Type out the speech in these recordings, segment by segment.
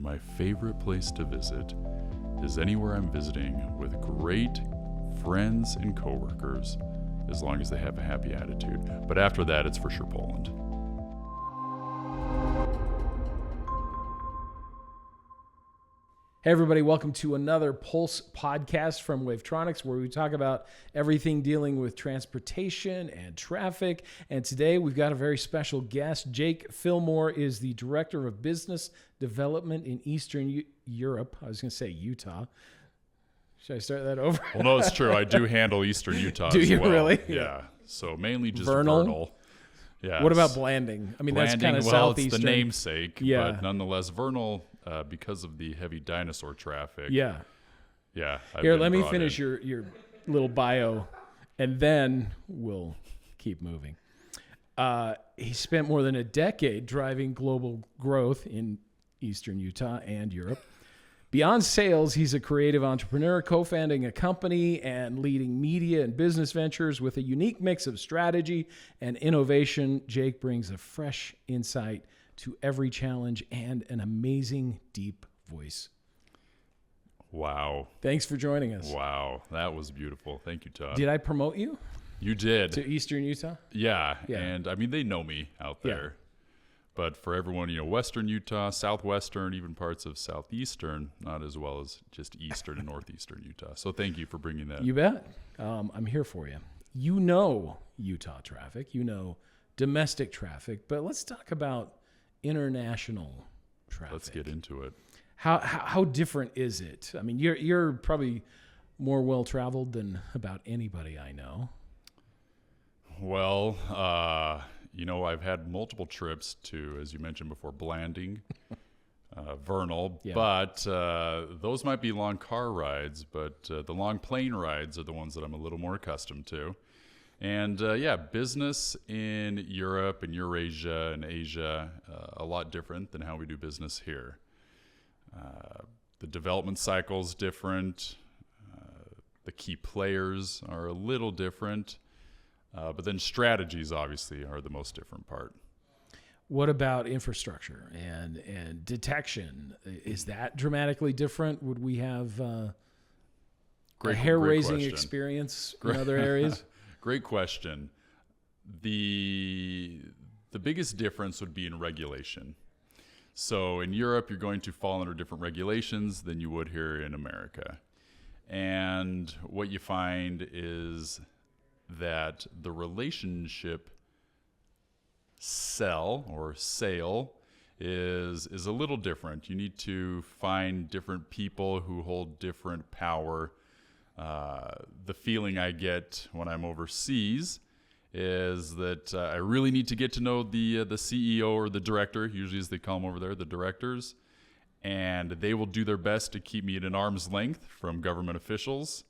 my favorite place to visit is anywhere I'm visiting with great friends and coworkers, as long as they have a happy attitude. But after that, it's for sure Poland. Hey everybody, welcome to another Pulse podcast from Wavetronix, where we talk about everything dealing with transportation and traffic. And today we've got a very special guest. Jake Fillmore is the Director of Business Development in Eastern Europe. I was going to say Utah. Should I start that over? Well, no, it's true. I do handle Eastern Utah Do as you well. really? Yeah. So mainly just Vernal? Vernal. Yeah. What about Blanding? I mean, that's kind of southeastern. It's the namesake, Yeah. but nonetheless, Vernal, because of the heavy dinosaur traffic. Yeah. Yeah. Here, let me finish your little bio, and then we'll keep moving. He spent more than a decade driving global growth in Eastern Utah and Europe. Beyond sales, he's a creative entrepreneur, co-founding a company and leading media and business ventures with a unique mix of strategy and innovation. Jake brings a fresh insight to every challenge and an amazing deep voice. Wow. Thanks for joining us. Wow. That was beautiful. Thank you, Todd. Did I promote you You did. to Eastern Utah? Yeah. Yeah. And I mean, they know me out Yeah. there. But for everyone, Western Utah, Southwestern, even parts of Southeastern, not as well as just Eastern and Northeastern Utah. So thank you for bringing that. You bet. I'm here for you. You know Utah traffic. You know domestic traffic. But let's talk about international traffic. Let's get into it. How different is it? I mean, you're probably more well-traveled than about anybody I know. Well, I've had multiple trips to, as you mentioned before, Blanding, Vernal, Yeah. but those might be long car rides, but the long plane rides are the ones that I'm a little more accustomed to. And business in Europe and Eurasia and Asia, a lot different than how we do business here. The development cycle is different. The key players are a little different. But then strategies, obviously, are the most different part. What about infrastructure and detection? Is that dramatically different? Would we have a hair-raising experience in other areas? Great question. The biggest difference would be in regulation. So in Europe, you're going to fall under different regulations than you would here in America. And what you find is that the relationship sale is a little different. You need to find different people who hold different power. The feeling I get when I'm overseas is that I really need to get to know the CEO or the director, usually as they call them over there, the directors, and they will do their best to keep me at an arm's length from government officials,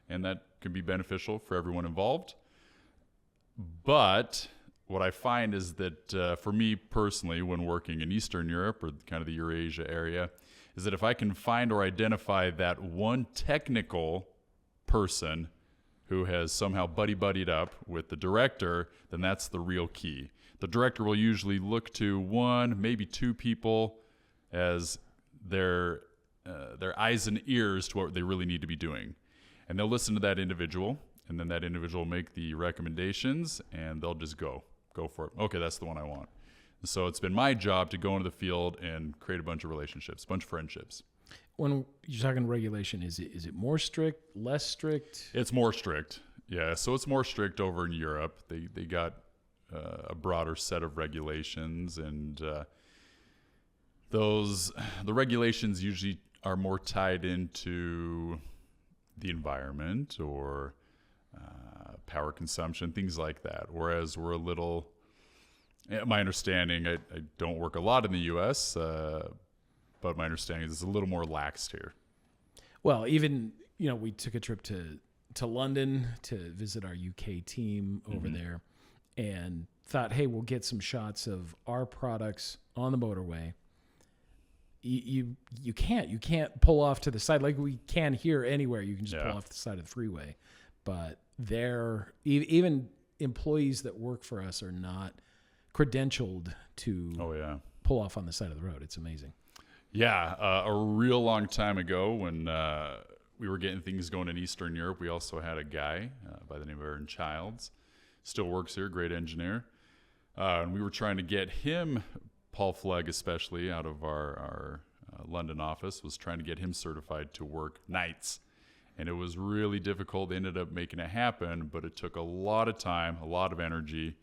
and that can be beneficial for everyone involved. But what I find is that for me personally, when working in Eastern Europe or kind of the Eurasia area, is that if I can find or identify that one technical person who has somehow buddy-buddied up with the director, then that's the real key. The director will usually look to one, maybe two people as their eyes and ears to what they really need to be doing. And they'll listen to that individual, and then that individual will make the recommendations, and they'll just go for it. Okay, that's the one I want. And so it's been my job to go into the field and create a bunch of relationships, a bunch of friendships. When you're talking regulation, is it more strict, less strict? It's more strict, yeah. So it's more strict over in Europe. They got a broader set of regulations, and the regulations usually are more tied into the environment or power consumption, things like that. Whereas we're a little, my understanding, I don't work a lot in the U.S., but my understanding is it's a little more laxed here. Well, even, we took a trip to London to visit our UK team over there and thought, hey, we'll get some shots of our products on the motorway. You can't pull off to the side like we can here anywhere. You can just pull off the side of the freeway. But even employees that work for us are not credentialed to pull off on the side of the road. It's amazing. Yeah, a real long time ago when we were getting things going in Eastern Europe, we also had a guy by the name of Aaron Childs. Still works here, great engineer. And we were trying to get him, Paul Flegg especially, out of our London office, was trying to get him certified to work nights. And it was really difficult. They ended up making it happen, but it took a lot of time, a lot of energy.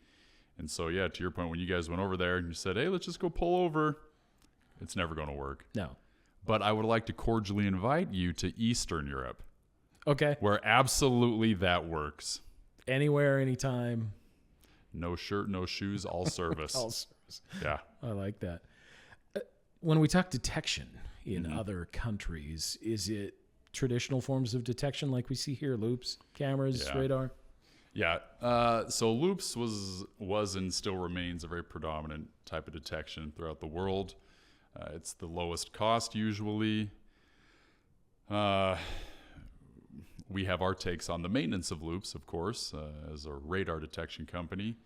And so, yeah, to your point, when you guys went over there and you said, hey, let's just go pull over, it's never going to work. No. But I would like to cordially invite you to Eastern Europe. Okay. Where absolutely that works. Anywhere, anytime. No shirt, no shoes, all service. All service. Yeah. I like that. When we talk detection in other countries, is it traditional forms of detection like we see here, loops, cameras, radar? Yeah. So loops was and still remains a very predominant type of detection throughout the world. It's the lowest cost usually. We have our takes on the maintenance of loops, of course, as a radar detection company.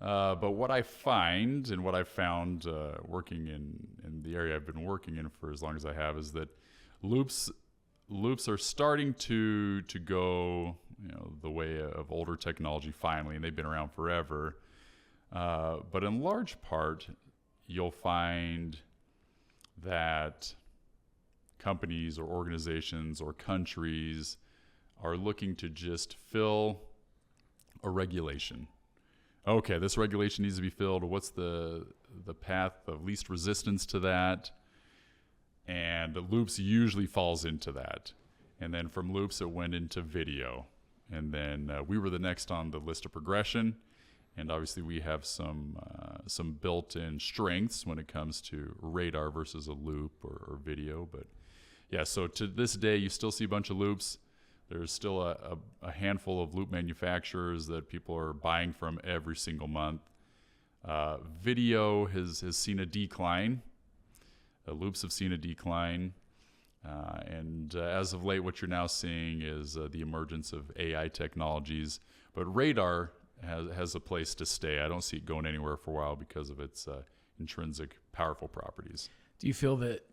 But what I find and what I've found working in the area I've been working in for as long as I have is that loops are starting to go, the way of older technology finally, and they've been around forever. But in large part, you'll find that companies or organizations or countries are looking to just fill a regulation. Okay, this regulation needs to be filled. What's the path of least resistance to that? And the loops usually falls into that. And then from loops, it went into video. And then we were the next on the list of progression. And obviously we have some built-in strengths when it comes to radar versus a loop or video. But yeah, so to this day, you still see a bunch of loops. There's still a handful of loop manufacturers that people are buying from every single month. Video has seen a decline. Loops have seen a decline. And as of late, what you're now seeing is the emergence of AI technologies. But radar has a place to stay. I don't see it going anywhere for a while because of its intrinsic powerful properties. Do you feel that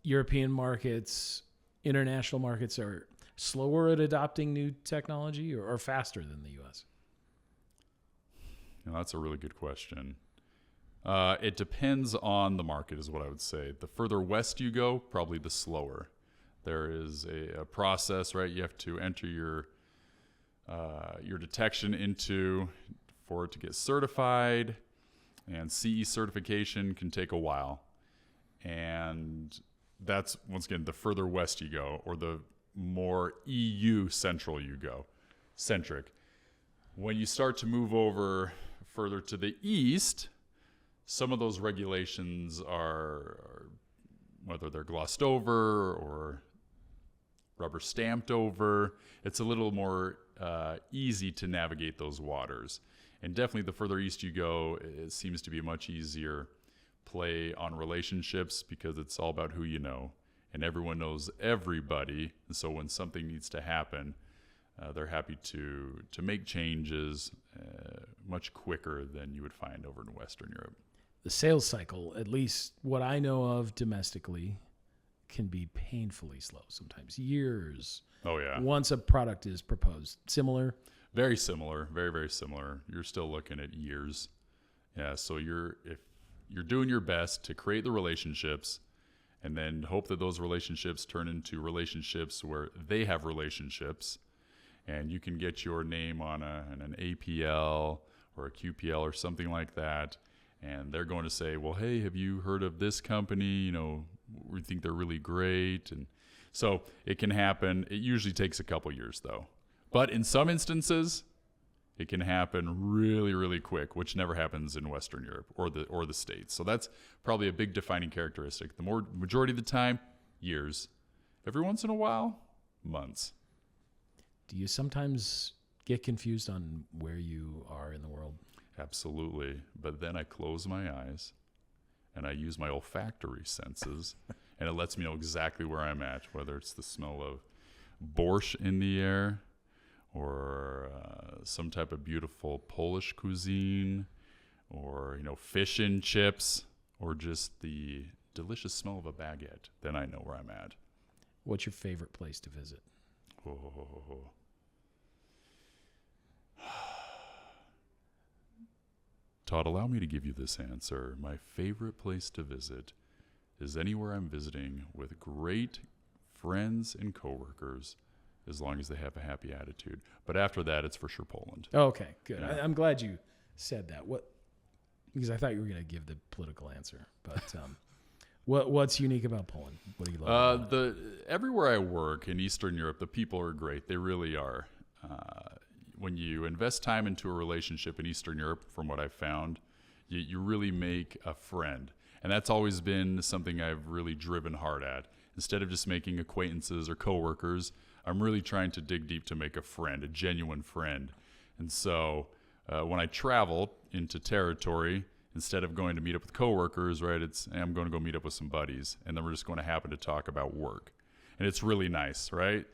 European markets, international markets are slower at adopting new technology or faster than the U.S.? That's a really good question. It depends on the market is what I would say. The further west you go, probably the slower. There is a process, right? You have to enter your detection for it to get certified, and CE certification can take a while. And that's, once again, the further west you go, or the more EU central you go, centric. When you start to move over further to the east, some of those regulations are whether they're glossed over or rubber stamped over, it's a little more easy to navigate those waters. And definitely the further east you go, it seems to be a much easier play on relationships because it's all about who you know. And everyone knows everybody. And so when something needs to happen, they're happy to make changes much quicker than you would find over in Western Europe. The sales cycle, at least what I know of domestically, can be painfully slow, sometimes years. Oh, yeah. Once a product is proposed. Similar? Very similar. Very, very similar. You're still looking at years. Yeah, so if you're doing your best to create the relationships and then hope that those relationships turn into relationships where they have relationships and you can get your name on an APL or a QPL or something like that, and they're going to say, well, hey, have you heard of this company? We think they're really great. And so it can happen. It usually takes a couple years, though. But in some instances, it can happen really, really quick, which never happens in Western Europe or the States. So that's probably a big defining characteristic. The majority of the time, years. Every once in a while, months. Do you sometimes get confused on where you are in the world? Absolutely. But then I close my eyes and I use my olfactory senses and it lets me know exactly where I'm at, whether it's the smell of borscht in the air or some type of beautiful Polish cuisine or, fish and chips or just the delicious smell of a baguette, then I know where I'm at. What's your favorite place to visit? Oh. Todd, allow me to give you this answer. My favorite place to visit is anywhere I'm visiting with great friends and coworkers, as long as they have a happy attitude. But after that, it's for sure Poland. Okay, good. Yeah. I'm glad you said that. Because I thought you were going to give the political answer. But what's unique about Poland? What do you love about it? Everywhere I work in Eastern Europe, the people are great. They really are. When you invest time into a relationship in Eastern Europe, from what I've found, you really make a friend. And that's always been something I've really driven hard at. Instead of just making acquaintances or coworkers, I'm really trying to dig deep to make a friend, a genuine friend. And so when I travel into territory, instead of going to meet up with coworkers, right, I'm going to go meet up with some buddies, and then we're just going to happen to talk about work. And it's really nice, right?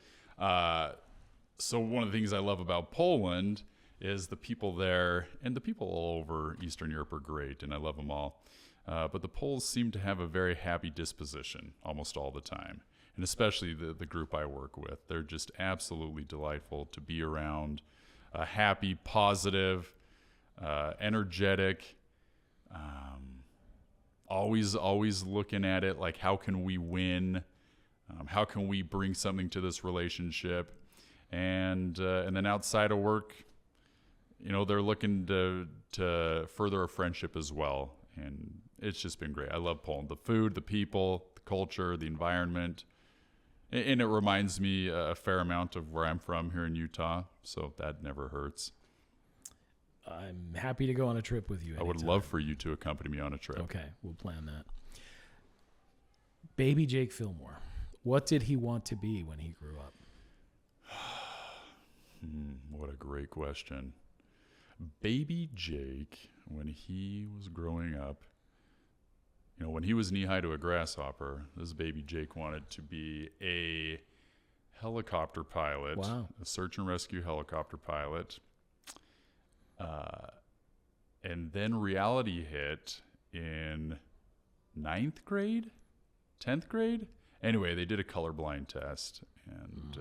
So one of the things I love about Poland is the people there, and the people all over Eastern Europe are great, and I love them all. But the Poles seem to have a very happy disposition almost all the time, and especially the group I work with. They're just absolutely delightful to be around, happy, positive, energetic, always looking at it like, how can we win? How can we bring something to this relationship? And then outside of work, they're looking to further a friendship as well. And it's just been great. I love Poland. The food, the people, the culture, the environment. And it reminds me a fair amount of where I'm from here in Utah. So that never hurts. I'm happy to go on a trip with you anytime. I would love for you to accompany me on a trip. Okay, we'll plan that. Baby Jake Fillmore. What did he want to be when he grew up? What a great question. Baby Jake, when he was growing up, when he was knee-high to a grasshopper, this baby Jake wanted to be a helicopter pilot, wow. A search and rescue helicopter pilot. And then reality hit in 9th grade, 10th grade. Anyway, they did a colorblind test, and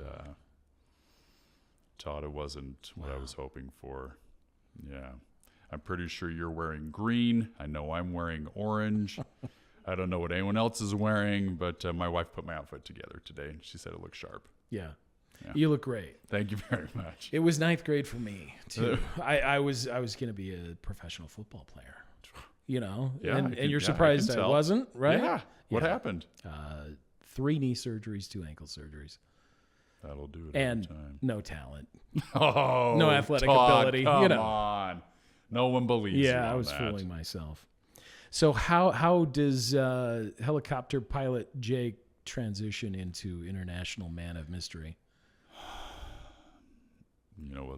Todd, it wasn't what I was hoping for. Yeah. I'm pretty sure you're wearing green. I know I'm wearing orange. I don't know what anyone else is wearing, but my wife put my outfit together today, and she said it looked sharp. Yeah. You look great. Thank you very much. It was 9th grade for me, too. I was going to be a professional football player, Yeah, and you're surprised I wasn't, right? Yeah. What happened? 3 knee surgeries, 2 ankle surgeries. That'll do it and every time. No talent. Oh, no athletic Todd, ability. Come on. No one believes you Yeah, I was fooling myself. So how does helicopter pilot Jake transition into international man of mystery?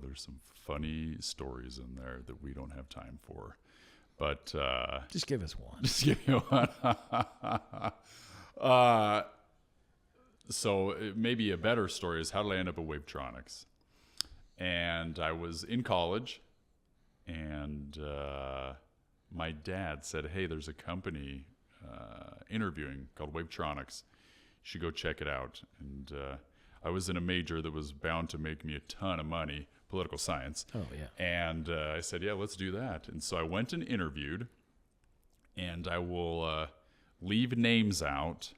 There's some funny stories in there that we don't have time for. But just give us one. Just give me one. So maybe a better story is, how did I end up at Wavetronix? And I was in college, and my dad said, hey, there's a company interviewing called Wavetronix. You should go check it out. And I was in a major that was bound to make me a ton of money, political science. Oh, yeah. And I said, yeah, let's do that. And so I went and interviewed, and I will leave names out,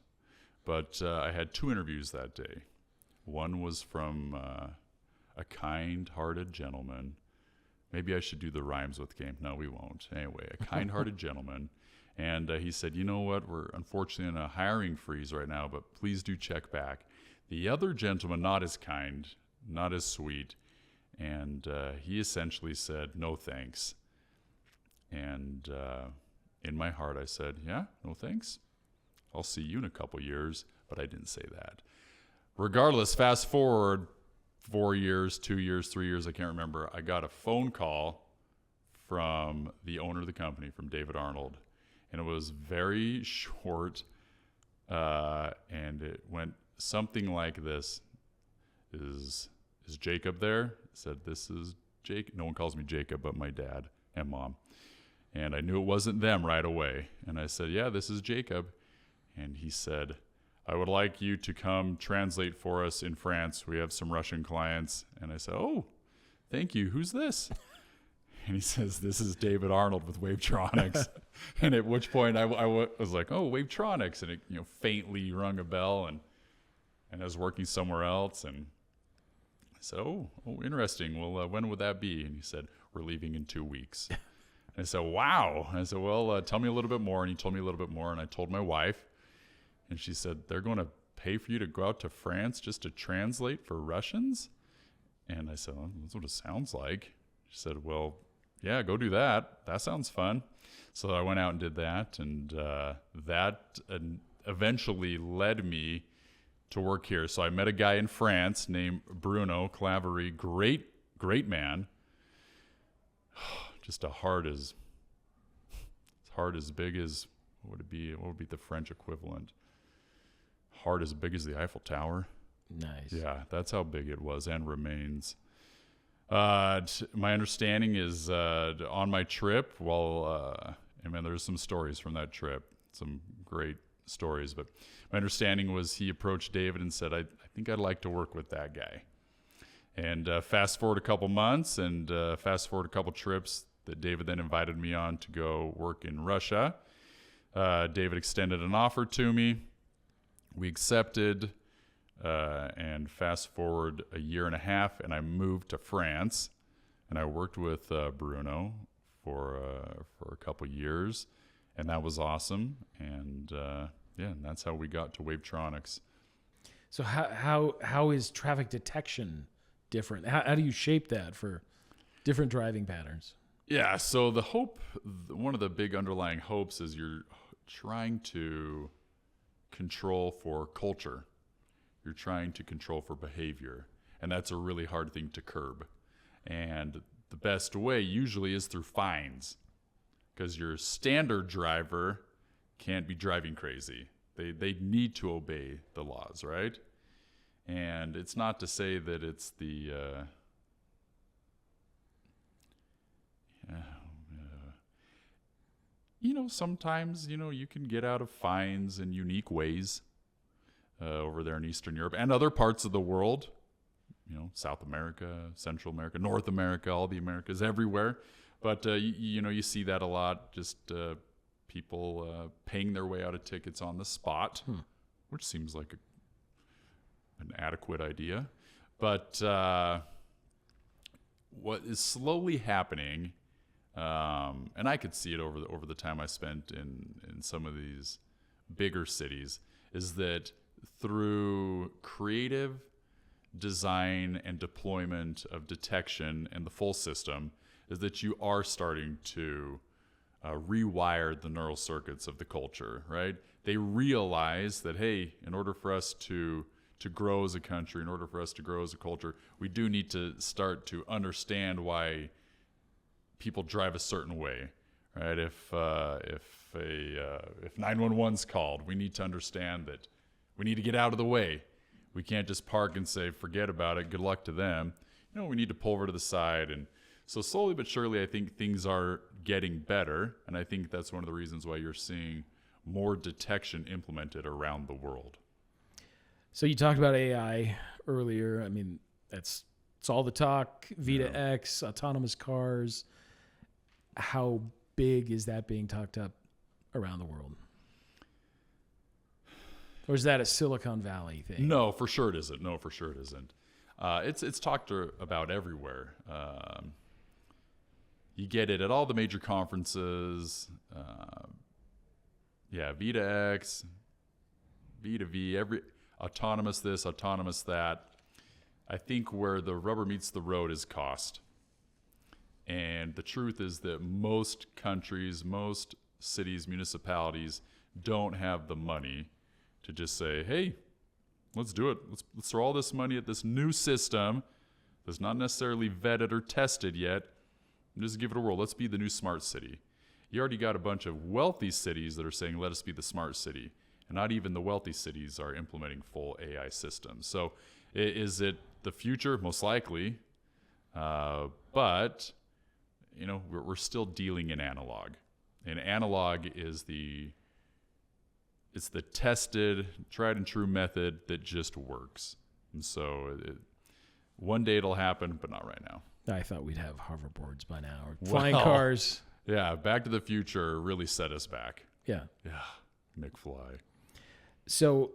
but I had 2 interviews that day. One was from a kind-hearted gentleman. Maybe I should do the rhymes with game. No, we won't. Anyway, a kind-hearted gentleman. And he said, you know what, we're unfortunately in a hiring freeze right now, but please do check back. The other gentleman, not as kind, not as sweet, and he essentially said, no thanks. And in my heart, I said, yeah, no thanks. I'll see you in a couple years, but I didn't say that. Regardless, fast forward 4 years, 2 years, 3 years, I can't remember. I got a phone call from the owner of the company, from David Arnold, and it was very short, and it went something like this. Is Jacob there? I said, this is Jake. No one calls me Jacob but my dad and mom. And I knew it wasn't them right away. And I said, yeah, this is Jacob. And he said, I would like you to come translate for us in France. We have some Russian clients. And I said, oh, thank you. Who's this? And he says, this is David Arnold with Wavetronix. And at which point I was like, oh, Wavetronix. And it faintly rung a bell. And I was working somewhere else. And I said, oh, interesting. Well, when would that be? And he said, we're leaving in 2 weeks. And I said, wow. And I said, well, tell me a little bit more. And he told me a little bit more. And I told my wife. And she said, they're going to pay for you to go out to France just to translate for Russians? And I said, well, that's what it sounds like. She said, well, yeah, go do that. That sounds fun. So I went out and did that. And that eventually led me to work here. So I met a guy in France named Bruno Claverie. Great man. Just a heart as big as, what would be the French equivalent? Heart as big as the Eiffel Tower. Nice. Yeah, that's how big it was and remains. My understanding is on my trip, there's some stories from that trip, some great stories, but my understanding was he approached David and said, I think I'd like to work with that guy. And fast forward a couple months and fast forward a couple trips that David then invited me on to go work in Russia. David extended an offer to me. We accepted, and fast forward a year and a half, and I moved to France, and I worked with Bruno for a couple years, and that was awesome. And and that's how we got to Wavetronix. So how is traffic detection different? How do you shape that for different driving patterns? Yeah, so one of the big underlying hopes is you're trying to control for culture. You're trying to control for behavior. And that's a really hard thing to curb. And the best way usually is through fines, because your standard driver can't be driving crazy. They need to obey the laws, right? And it's not to say that it's the sometimes, you can get out of fines in unique ways over there in Eastern Europe and other parts of the world, South America, Central America, North America, all the Americas, everywhere. But, you see that a lot, just people paying their way out of tickets on the spot, which seems like an adequate idea. But what is slowly happening, and I could see it over the time I spent in some of these bigger cities, is that through creative design and deployment of detection and the full system, is that you are starting to rewire the neural circuits of the culture, right? They realize that, hey, in order for us to grow as a country, in order for us to grow as a culture, we do need to start to understand why people drive a certain way, right? If 911's called, we need to understand that we need to get out of the way. We can't just park and say, forget about it, good luck to them. We need to pull over to the side. And so slowly but surely, I think things are getting better. And I think that's one of the reasons why you're seeing more detection implemented around the world. So you talked about AI earlier. I mean, it's all the talk, V2X, autonomous cars. How big is that being talked up around the world? Or is that a Silicon Valley thing? No, for sure it isn't. It's talked about everywhere. You get it at all the major conferences. V2X, V2V, every autonomous this, autonomous that. I think where the rubber meets the road is cost. And the truth is that most countries, most cities, municipalities don't have the money to just say, hey, let's do it. Let's throw all this money at this new system that's not necessarily vetted or tested yet, and just give it a whirl. Let's be the new smart city. You already got a bunch of wealthy cities that are saying, let us be the smart city. And not even the wealthy cities are implementing full AI systems. So is it the future? Most likely. But, we're still dealing in analog. And analog is the it's the tested, tried and true method that just works. And so one day it'll happen, but not right now. I thought we'd have hoverboards by now, or flying Well, cars. Yeah, Back to the Future really set us back. Yeah. Yeah, McFly. So,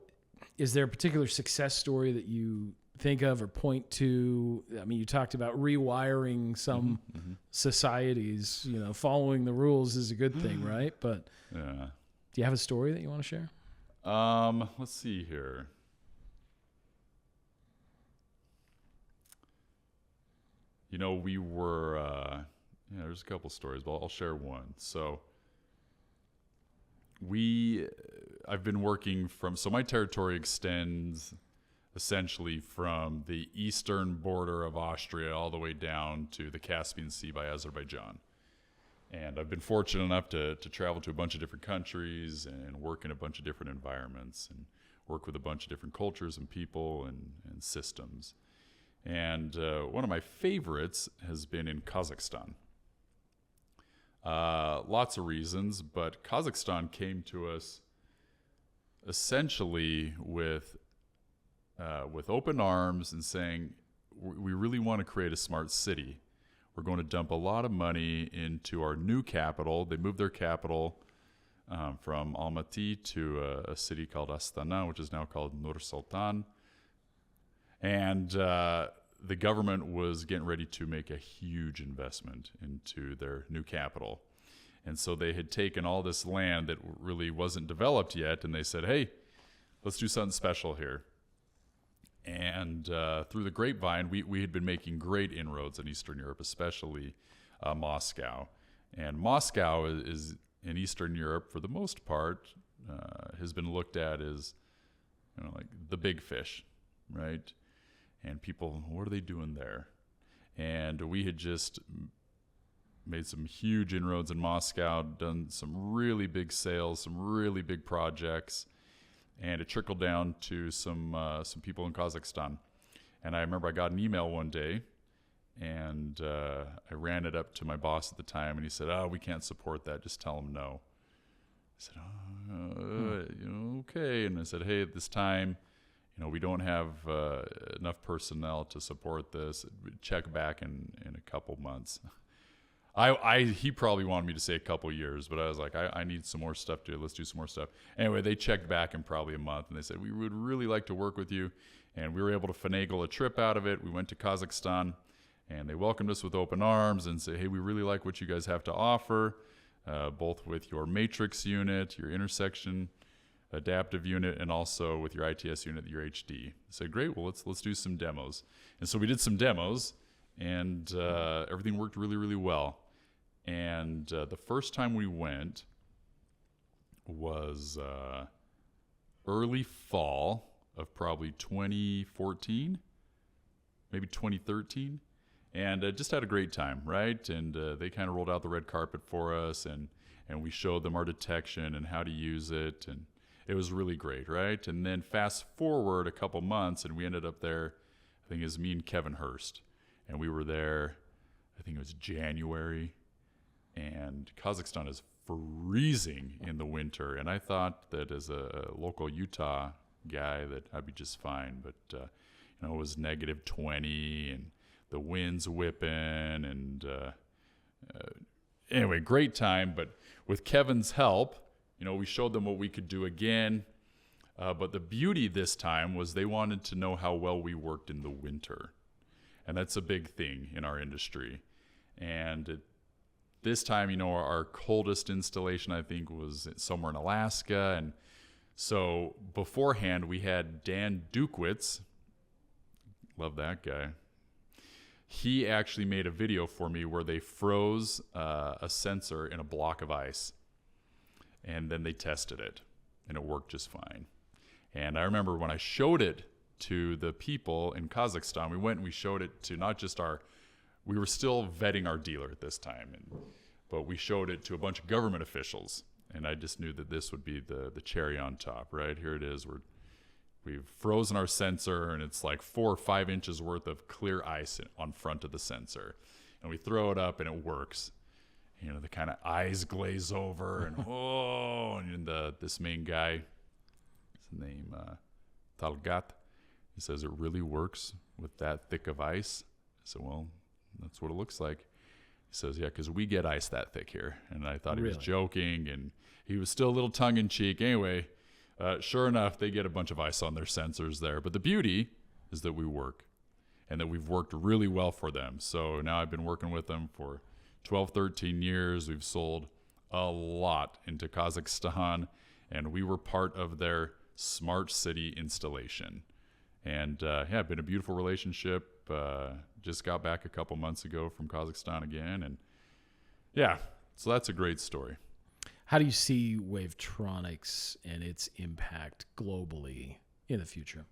is there a particular success story that you think of or point to? I mean, you talked about rewiring some societies. You know, following the rules is a good thing, right? But Yeah. do you have a story that you want to share? Let's see here. You know, we were, there's a couple stories, but I'll share one. So I've been working so my territory extends essentially from the eastern border of Austria all the way down to the Caspian Sea by Azerbaijan. And I've been fortunate enough to travel to a bunch of different countries and work in a bunch of different environments and work with a bunch of different cultures and people and systems. And one of my favorites has been in Kazakhstan. Lots of reasons, but Kazakhstan came to us essentially with open arms and saying, we really want to create a smart city. We're going to dump a lot of money into our new capital. They moved their capital from Almaty to a city called Astana, which is now called Nur Sultan. And the government was getting ready to make a huge investment into their new capital. And so they had taken all this land that really wasn't developed yet, and they said, hey, let's do something special here. And through the grapevine, we had been making great inroads in Eastern Europe, especially Moscow. And Moscow is in Eastern Europe, for the most part, has been looked at as like the big fish, right? And people, what are they doing there? And we had just made some huge inroads in Moscow, done some really big sales, some really big projects, and it trickled down to some people in Kazakhstan. And I remember I got an email one day, and I ran it up to my boss at the time, and he said, we can't support that, just tell them no. I said, okay. And I said, hey, at this time, we don't have enough personnel to support this. Check back in a couple months. He probably wanted me to say a couple years, but I was like, I need some more stuff to do. Let's do some more stuff. Anyway, they checked back in probably a month, and they said, we would really like to work with you. And we were able to finagle a trip out of it. We went to Kazakhstan, and they welcomed us with open arms and said, hey, we really like what you guys have to offer, both with your matrix unit, your intersection adaptive unit, and also with your ITS unit, your HD. I said, great, well, let's do some demos. And so we did some demos, and everything worked really, really well. And the first time we went was early fall of probably 2014, maybe 2013. And just had a great time, right? And they kind of rolled out the red carpet for us, and we showed them our detection and how to use it, and it was really great, right? And then fast forward a couple months, and we ended up there, I think it was me and Kevin Hurst, and we were there, I think it was January, and Kazakhstan is freezing in the winter, and I thought that as a local Utah guy that I'd be just fine, but it was negative 20, and the wind's whipping, and anyway, great time. But with Kevin's help, we showed them what we could do again. But the beauty this time was they wanted to know how well we worked in the winter. And that's a big thing in our industry. And this time, our coldest installation, I think, was somewhere in Alaska. And so beforehand, we had Dan Dukewitz. Love that guy. He actually made a video for me where they froze a sensor in a block of ice. And then they tested it, and it worked just fine. And I remember when I showed it to the people in Kazakhstan, we went and we showed it to not just we were still vetting our dealer at this time, but we showed it to a bunch of government officials. And I just knew that this would be the cherry on top, right? Here it is. We've frozen our sensor, and it's like 4 or 5 inches worth of clear ice on front of the sensor. And we throw it up, and it works. The kind of eyes glaze over, and and this main guy, name? Talgat. He says, it really works with that thick of ice. I said, well, that's what it looks like. He says, yeah, because we get ice that thick here. And I thought he was joking, and he was still a little tongue-in-cheek. Anyway, sure enough, they get a bunch of ice on their sensors there. But the beauty is that we work, and that we've worked really well for them. So now I've been working with them for 12, 13 years. We've sold a lot into Kazakhstan, and we were part of their smart city installation. And yeah, been a beautiful relationship. Just got back a couple months ago from Kazakhstan again. And yeah, so that's a great story. How do you see Wavetronix and its impact globally in the future?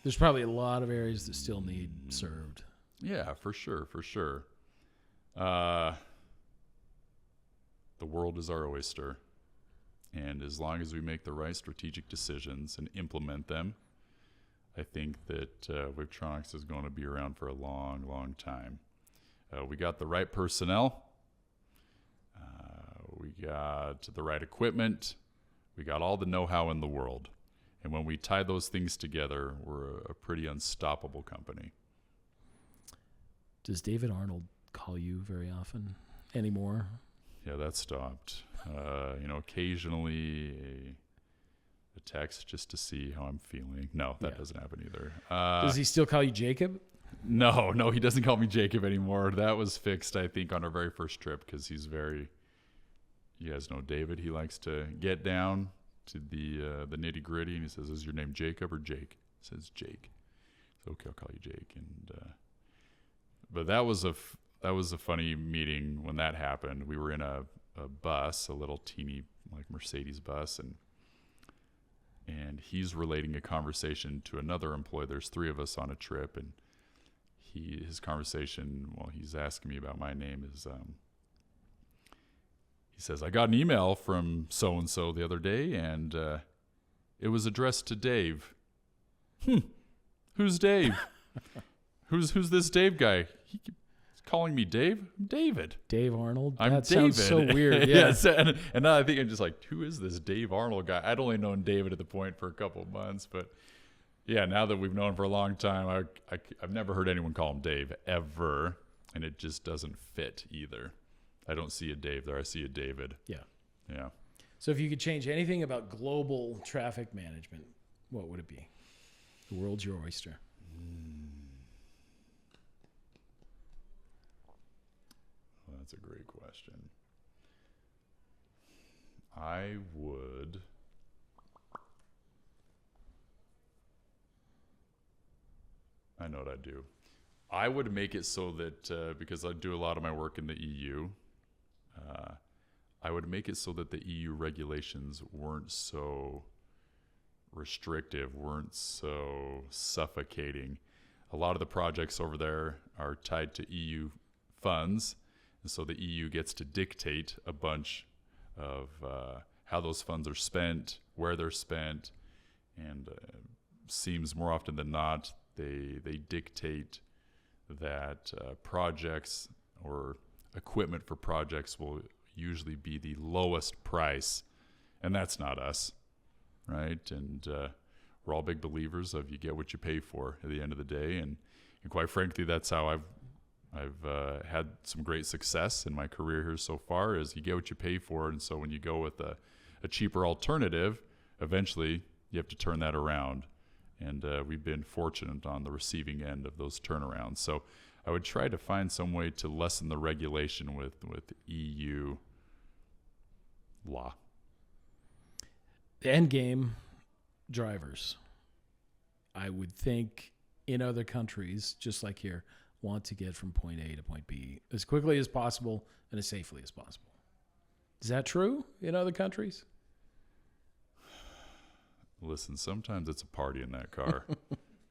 There's probably a lot of areas that still need served. Yeah, for sure, for sure. The world is our oyster. And as long as we make the right strategic decisions and implement them, I think that Wavetronix is going to be around for a long, long time. We got the right personnel. We got the right equipment. We got all the know-how in the world. And when we tie those things together, we're a pretty unstoppable company. Does David Arnold call you very often anymore? Yeah, that stopped. Occasionally a text just to see how I'm feeling. No, that doesn't happen either. Does he still call you Jacob? No, he doesn't call me Jacob anymore. That was fixed, I think, on our very first trip because he's very, you guys know David. He likes to get down to the nitty gritty, and he says, "Is your name Jacob or Jake?" He says Jake. So okay, I'll call you Jake. And but that was a funny meeting when that happened. We were in a bus, a little teeny like Mercedes bus, and he's relating a conversation to another employee. There's three of us on a trip, and his conversation, while he's asking me about my name, is he says, "I got an email from so and so the other day, and it was addressed to Dave." Who's Dave? Who's this Dave guy? He's calling me Dave? I'm David. Dave Arnold? I'm that David. Sounds so weird. Yeah. Yes, and now I think I'm just like, who is this Dave Arnold guy? I'd only known David at the point for a couple of months, but yeah, now that we've known him for a long time, I've never heard anyone call him Dave ever, and it just doesn't fit either. I don't see a Dave there. I see a David. Yeah. Yeah. So if you could change anything about global traffic management, what would it be? The world's your oyster. Well, that's a great question. I know what I'd do. I would make it so that, because I do a lot of my work in the EU, I would make it so that the EU regulations weren't so restrictive, weren't so suffocating. A lot of the projects over there are tied to EU funds, and so the EU gets to dictate a bunch of how those funds are spent, where they're spent, and seems more often than not they dictate that projects or equipment for projects will usually be the lowest price, and that's not us, right? And we're all big believers of you get what you pay for at the end of the day, and quite frankly, that's how I've had some great success in my career here so far. Is you get what you pay for, and so when you go with a cheaper alternative, eventually you have to turn that around. And we've been fortunate on the receiving end of those turnarounds. So I would try to find some way to lessen the regulation with EU law. The end game, drivers. I would think in other countries, just like here, want to get from point A to point B as quickly as possible and as safely as possible. Is that true in other countries? Listen, sometimes it's a party in that car,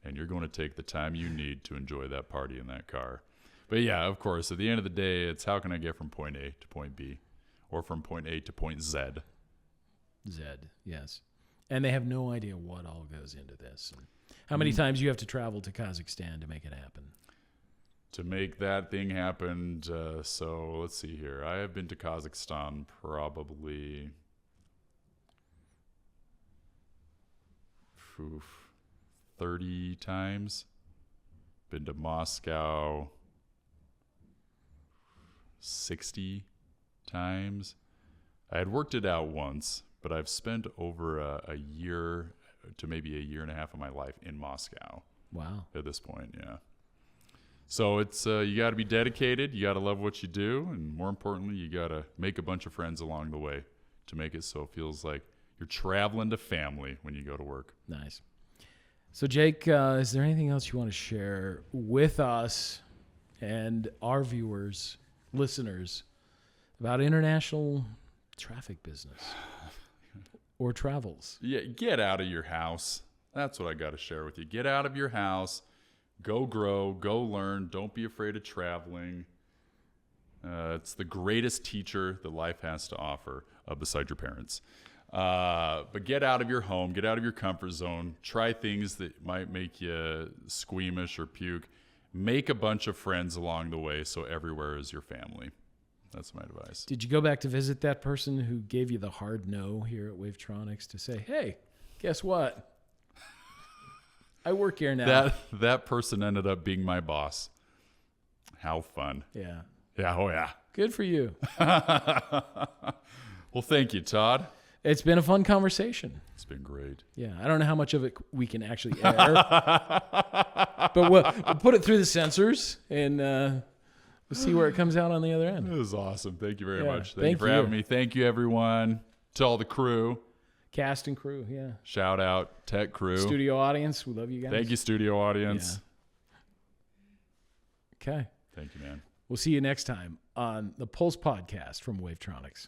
and you're going to take the time you need to enjoy that party in that car. But yeah, of course, at the end of the day, it's how can I get from point A to point B, or from point A to point Z. Z, yes. And they have no idea what all goes into this. How many times you have to travel to Kazakhstan to make it happen? To make that thing happen, so let's see here. I have been to Kazakhstan probably 30 times. Been to Moscow 60 times. I had worked it out once, but I've spent over a year to maybe a year and a half of my life in Moscow. Wow. At this point, yeah. So it's you got to be dedicated. You got to love what you do, and more importantly, you got to make a bunch of friends along the way to make it so it feels like you're traveling to family when you go to work. Nice. So, Jake, is there anything else you want to share with us and our viewers, listeners, about international traffic business or travels? Yeah, get out of your house. That's what I got to share with you. Get out of your house. Go grow, go learn. Don't be afraid of traveling. It's the greatest teacher that life has to offer, beside your parents. But get out of your home, get out of your comfort zone. Try things that might make you squeamish or puke. Make a bunch of friends along the way so everywhere is your family. That's my advice. Did you go back to visit that person who gave you the hard no here at Wavetronix to say, hey, guess what? I work here now. That person ended up being my boss. How fun. Yeah. Yeah, oh yeah. Good for you. Well, thank you, Todd. It's been a fun conversation. It's been great. Yeah, I don't know how much of it we can actually air. But we'll put it through the censors, and we'll see where it comes out on the other end. It was awesome. Thank you very much. Thank you thank for having me. Thank you, everyone. To all the crew. Cast and crew, yeah. Shout out, tech crew. Studio audience, we love you guys. Thank you, studio audience. Yeah. Okay. Thank you, man. We'll see you next time on the Pulse Podcast from Wavetronix.